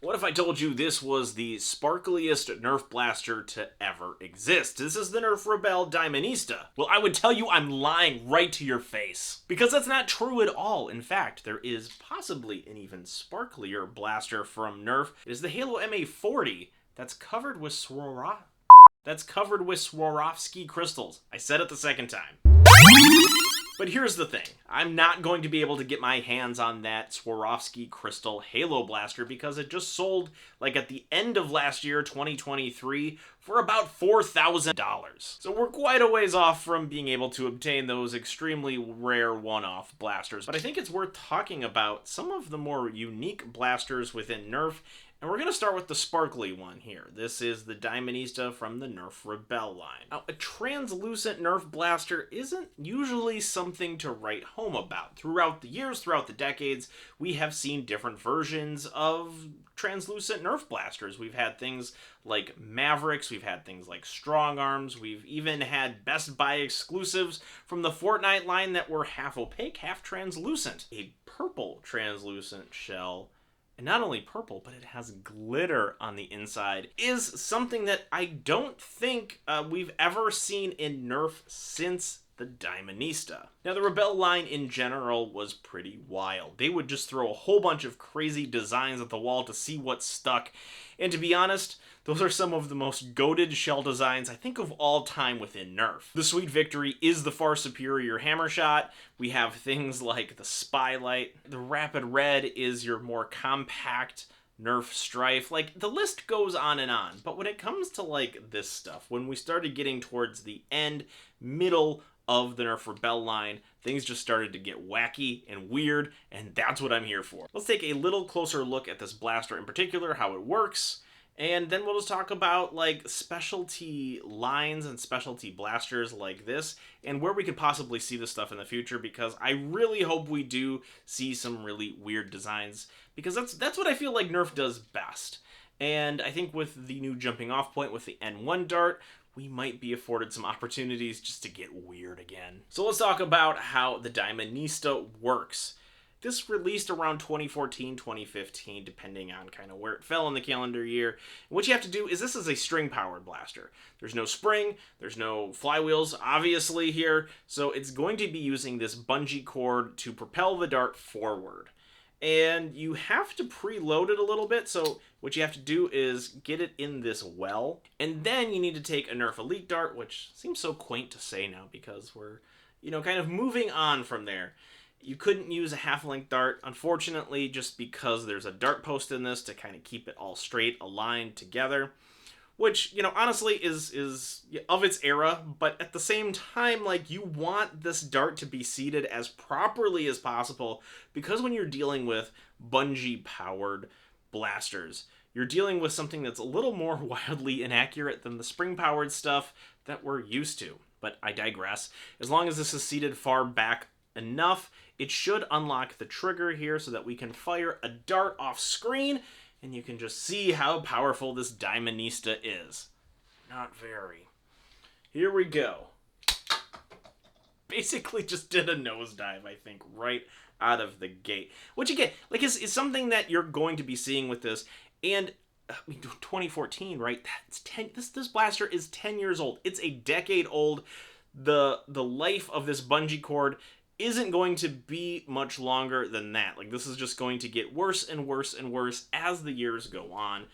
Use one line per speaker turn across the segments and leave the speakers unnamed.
What if I told you this was the sparkliest Nerf blaster to ever exist? This is the Nerf Rebel Diamondista. Well, I would tell you I'm lying right to your face. Because that's not true at all. In fact, there is possibly an even sparklier blaster from Nerf. It is the Halo MA40 that's covered with Swarovski crystals. I said it the second time. But here's the thing, I'm not going to be able to get my hands on that Swarovski Crystal Halo Blaster because it just sold, like at the end of last year, 2023, for about $4,000. So we're quite a ways off from being able to obtain those extremely rare one-off blasters. But I think it's worth talking about some of the more unique blasters within Nerf. And we're going to start with the sparkly one here. This is the Diamondista from the Nerf Rebel line. Now, a translucent Nerf blaster isn't usually something to write home about. Throughout the years, throughout the decades, we have seen different versions of translucent Nerf blasters. We've had things like Mavericks, we've had things like Strong Arms, we've even had Best Buy exclusives from the Fortnite line that were half opaque, half translucent. A purple translucent shell, and not only purple, but it has glitter on the inside, is something that I don't think we've ever seen in Nerf since the Diamondista. Now, the Rebel line in general was pretty wild. They would just throw a whole bunch of crazy designs at the wall to see what stuck. And to be honest, those are some of the most goated shell designs I think of all time within Nerf. The Sweet Victory is the far superior hammer shot. We have things like the Spylight. The Rapid Red is your more compact Nerf Strife. Like, the list goes on and on. But when it comes to, like, this stuff, when we started getting towards the middle of the Nerf Rebel line, things just started to get wacky and weird, and that's what I'm here for. Let's take a little closer look at this blaster in particular, how it works, and then we'll just talk about like specialty lines and specialty blasters like this and where we could possibly see this stuff in the future, because I really hope we do see some really weird designs, because that's what I feel like Nerf does best. And I think with the new jumping off point with the N1 dart, we might be afforded some opportunities just to get weird again. So let's talk about how the Diamondista works. This released around 2014, 2015, depending on kind of where it fell in the calendar year. And what you have to do is, this is a string-powered blaster. There's no spring, there's no flywheels, obviously, here, so it's going to be using this bungee cord to propel the dart forward. And you have to preload it a little bit, so what you have to do is get it in this well, and then you need to take a Nerf Elite dart, which seems so quaint to say now because we're, kind of moving on from there. You couldn't use a half-length dart, unfortunately, just because there's a dart post in this to kind of keep it all straight, aligned together, which, honestly is of its era, but at the same time, like, you want this dart to be seated as properly as possible, because when you're dealing with bungee-powered blasters, you're dealing with something that's a little more wildly inaccurate than the spring-powered stuff that we're used to. But I digress. As long as this is seated far back enough, it should unlock the trigger here so that we can fire a dart off screen, and you can just see how powerful this Diamondista is. Not very. Here we go. Basically just did a nosedive, I think, right out of the gate. Which, again, like, is something that you're going to be seeing with this. And 2014, right? That's 10. This blaster is 10 years old. It's a decade old. The life of this bungee cord isn't going to be much longer than that. Like, this is just going to get worse and worse and worse as the years go on.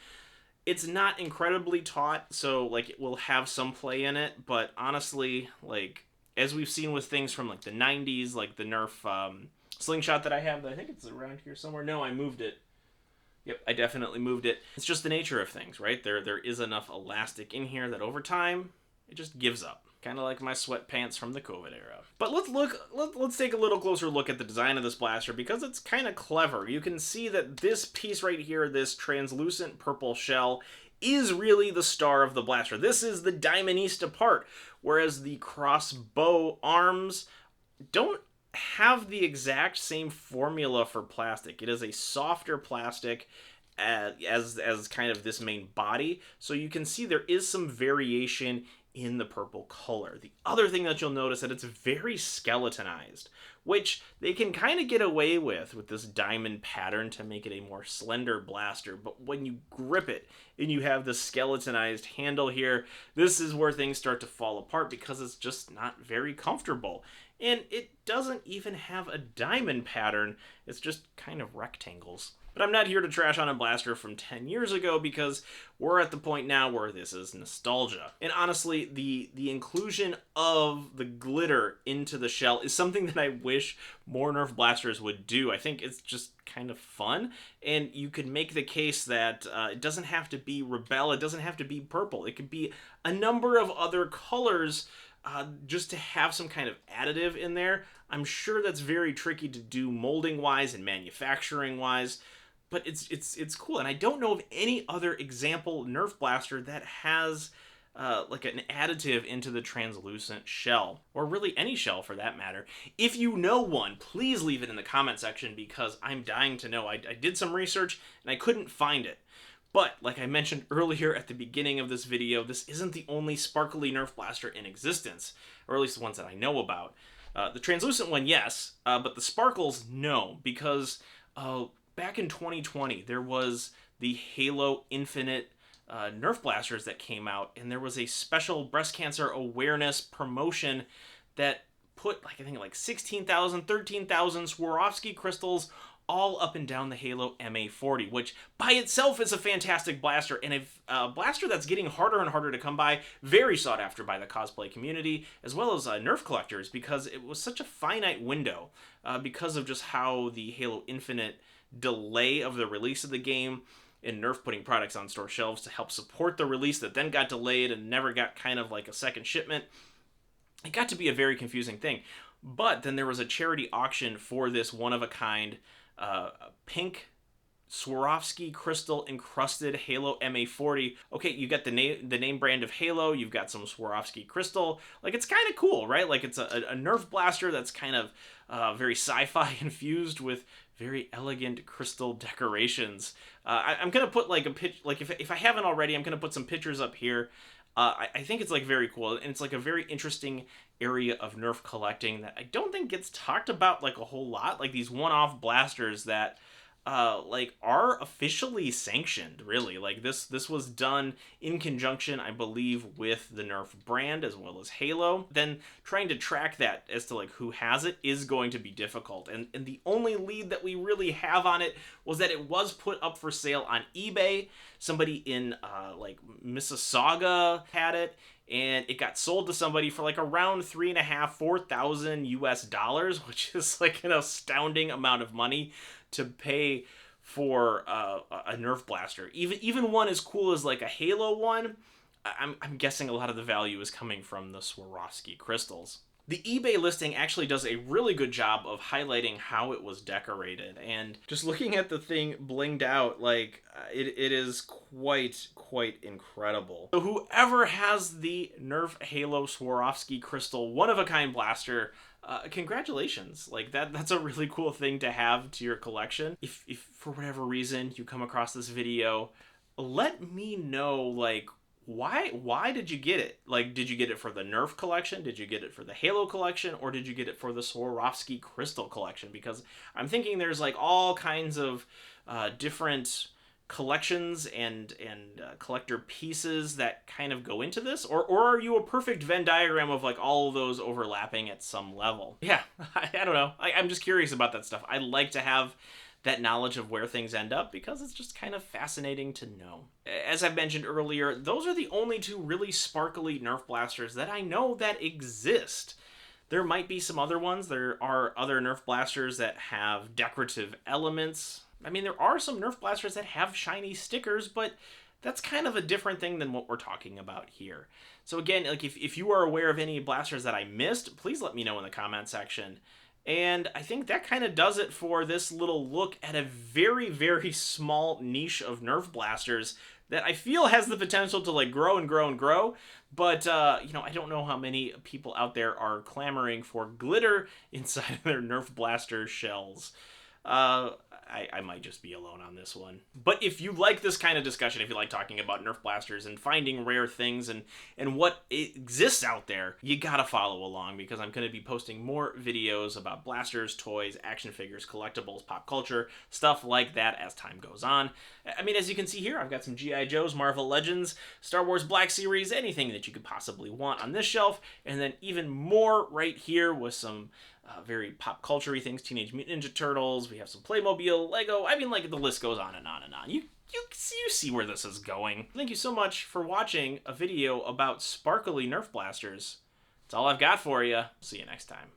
It's not incredibly taut, so, like, it will have some play in it, but honestly, like, as we've seen with things from, like, the 90s, like the Nerf slingshot that I have, I think it's around here somewhere. No, I moved it. Yep, I definitely moved it. It's just the nature of things, right? There is enough elastic in here that over time, it just gives up. Kind of like my sweatpants from the COVID era. But let's take a little closer look at the design of this blaster, because it's kind of clever. You can see that this piece right here, this translucent purple shell, is really the star of the blaster. This is the Diamondista part, whereas the crossbow arms don't have the exact same formula for plastic. It is a softer plastic as kind of this main body, so you can see there is some variation in the purple color. The other thing that you'll notice that it's very skeletonized, which they can kind of get away with this diamond pattern to make it a more slender blaster. But when you grip it and you have the skeletonized handle here, this is where things start to fall apart because it's just not very comfortable. And it doesn't even have a diamond pattern, it's just kind of rectangles. But I'm not here to trash on a blaster from 10 years ago because we're at the point now where this is nostalgia. And honestly, the inclusion of the glitter into the shell is something that I wish more Nerf blasters would do. I think it's just kind of fun, and you could make the case that it doesn't have to be Rebel, it doesn't have to be purple, it could be a number of other colors just to have some kind of additive in there. I'm sure that's very tricky to do molding-wise and manufacturing-wise, but it's cool. And I don't know of any other example Nerf blaster that has like an additive into the translucent shell, or really any shell for that matter. If you know one, please leave it in the comment section because I'm dying to know. I did some research and I couldn't find it. But, like I mentioned earlier at the beginning of this video, this isn't the only sparkly Nerf blaster in existence, or at least the ones that I know about. The translucent one, yes, but the sparkles, no, because back in 2020, there was the Halo Infinite Nerf blasters that came out, and there was a special breast cancer awareness promotion that put, like, I think like 16,000, 13,000 Swarovski crystals all up and down the Halo MA40, which by itself is a fantastic blaster, and a blaster that's getting harder and harder to come by, very sought after by the cosplay community, as well as Nerf collectors, because it was such a finite window, because of just how the Halo Infinite delay of the release of the game, and Nerf putting products on store shelves to help support the release that then got delayed and never got kind of like a second shipment. It got to be a very confusing thing. But then there was a charity auction for this one-of-a-kind pink Swarovski crystal encrusted Halo MA40. Okay, you got the name brand of Halo, you've got some Swarovski crystal. Like, it's kind of cool, right? Like, it's a Nerf blaster that's kind of very sci-fi infused with very elegant crystal decorations. I'm gonna put like if I haven't already, I'm gonna put some pictures up here. I think it's like very cool, and it's like a very interesting area of Nerf collecting that I don't think gets talked about like a whole lot. Like these one-off blasters that like are officially sanctioned, really. Like this was done in conjunction, I believe, with the Nerf brand as well as Halo. Then trying to track that as to like who has it is going to be difficult. And the only lead that we really have on it was that it was put up for sale on eBay. Somebody in like Mississauga had it, and it got sold to somebody for like around $3,500–4,000 US, which is like an astounding amount of money to pay for a Nerf blaster. Even one as cool as like a Halo one, I'm guessing a lot of the value is coming from the Swarovski crystals. The eBay listing actually does a really good job of highlighting how it was decorated, and just looking at the thing blinged out, like, it is quite incredible. So whoever has the Nerf Halo Swarovski crystal one-of-a-kind blaster, congratulations. Like, that's a really cool thing to have to your collection. If for whatever reason you come across this video, let me know, like, why did you get it? Like, did you get it for the Nerf collection? Did you get it for the Halo collection? Or did you get it for the Swarovski crystal collection? Because I'm thinking there's like all kinds of different collections and collector pieces that kind of go into this, or are you a perfect Venn diagram of like all of those overlapping at some level? Yeah, I don't know. I'm just curious about that stuff. I like to have that knowledge of where things end up because it's just kind of fascinating to know. As I mentioned earlier, those are the only two really sparkly Nerf blasters that I know that exist. There might be some other ones. There are other Nerf blasters that have decorative elements. I mean, there are some Nerf blasters that have shiny stickers, but that's kind of a different thing than what we're talking about here. So again, like if you are aware of any blasters that I missed, please let me know in the comment section. And I think that kind of does it for this little look at a very small niche of Nerf blasters that I feel has the potential to like grow and grow and grow. But, you know, I don't know how many people out there are clamoring for glitter inside of their Nerf blaster shells. I might just be alone on this one. But if you like this kind of discussion, if you like talking about Nerf blasters and finding rare things and what exists out there, you gotta follow along, because I'm going to be posting more videos about blasters, toys, action figures, collectibles, pop culture, stuff like that as time goes on. I mean, as you can see here, I've got some G.I. Joes, Marvel Legends, Star Wars Black Series, anything that you could possibly want on this shelf, and then even more right here with some very pop culture-y things, Teenage Mutant Ninja Turtles, we have some Playmobil, Lego, I mean, like, the list goes on and on and on. You see where this is going. Thank you so much for watching a video about sparkly Nerf blasters. That's all I've got for you. See you next time.